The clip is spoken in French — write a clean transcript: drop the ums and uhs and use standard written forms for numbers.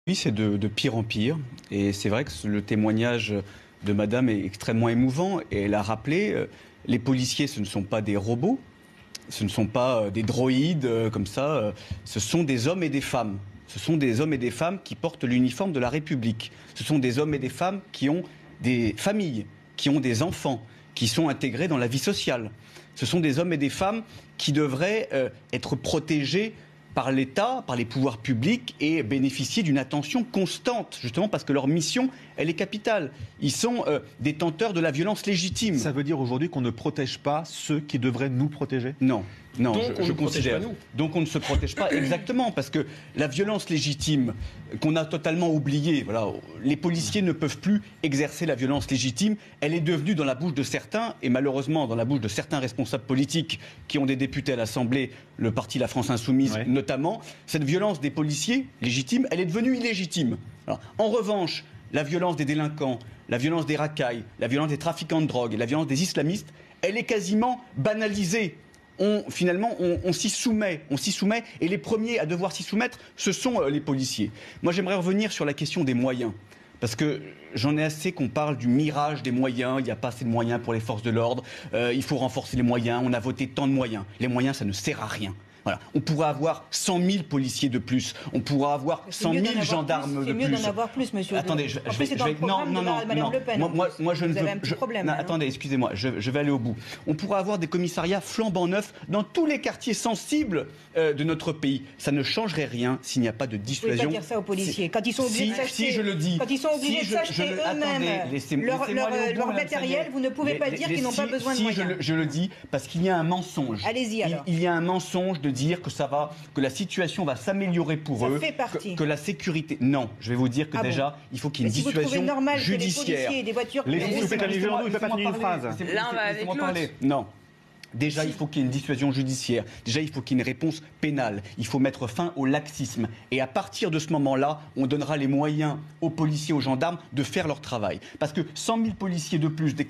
Oui, c'est de pire en pire. Et c'est vrai que le témoignage de madame est extrêmement émouvant. Et elle a rappelé, les policiers, ce ne sont pas des robots, ce ne sont pas des droïdes comme ça, ce sont des hommes et des femmes. Ce sont des hommes et des femmes qui portent l'uniforme de la République. Ce sont des hommes et des femmes qui ont des familles, qui ont des enfants, qui sont intégrés dans la vie sociale. Ce sont des hommes et des femmes qui devraient être protégés par l'État, par les pouvoirs publics et bénéficier d'une attention constante, justement parce que leur mission, elle est capitale. Ils sont détenteurs de la violence légitime. Ça veut dire aujourd'hui qu'on ne protège pas ceux qui devraient nous protéger ? Non. Non, donc je considère. Donc on ne se protège pas exactement, parce que la violence légitime qu'on a totalement oubliée, voilà, les policiers ne peuvent plus exercer la violence légitime. Elle est devenue dans la bouche de certains, et malheureusement dans la bouche de certains responsables politiques qui ont des députés à l'Assemblée, le parti La France Insoumise notamment, cette violence des policiers légitime, elle est devenue illégitime. Alors, en revanche, la violence des délinquants, la violence des racailles, la violence des trafiquants de drogue et la violence des islamistes, elle est quasiment banalisée. On s'y soumet, et les premiers à devoir s'y soumettre, ce sont les policiers. Moi, j'aimerais revenir sur la question des moyens, parce que j'en ai assez qu'on parle du mirage des moyens, il n'y a pas assez de moyens pour les forces de l'ordre, il faut renforcer les moyens, on a voté tant de moyens. Les moyens, ça ne sert à rien. Voilà. On pourra avoir 100 000 policiers de plus, on pourra avoir 100 000 gendarmes de plus. C'est mieux d'en avoir plus, monsieur. Attendez, je vais... Non. Moi, je ne veux... Attendez, excusez-moi, je vais aller au bout. On pourra avoir des commissariats flambant neufs dans tous les quartiers sensibles de notre pays. Ça ne changerait rien s'il n'y a pas de dissuasion. Vous ne pouvez pas dire ça aux policiers. Quand ils sont obligés de s'acheter, si je le dis, quand ils sont obligés de s'acheter eux-mêmes leur matériel, vous ne pouvez pas dire qu'ils n'ont pas besoin de moyens. Je le dis parce qu'il y a un mensonge. Allez-y alors. Il y a un mensonge de dire que la situation va s'améliorer pour eux, ça fait partie. que la sécurité... Non, je vais vous dire que déjà, il faut qu'il y ait une dissuasion judiciaire. Que les policiers et des voitures... Laissez-moi finir une phrase. Là, on va avec l'autre. Non. Déjà, il faut qu'il y ait une dissuasion judiciaire. Déjà, il faut qu'il y ait une réponse pénale. Il faut mettre fin au laxisme. Et à partir de ce moment-là, on donnera les moyens aux policiers, aux gendarmes de faire leur travail. Parce que 100 000 policiers de plus, des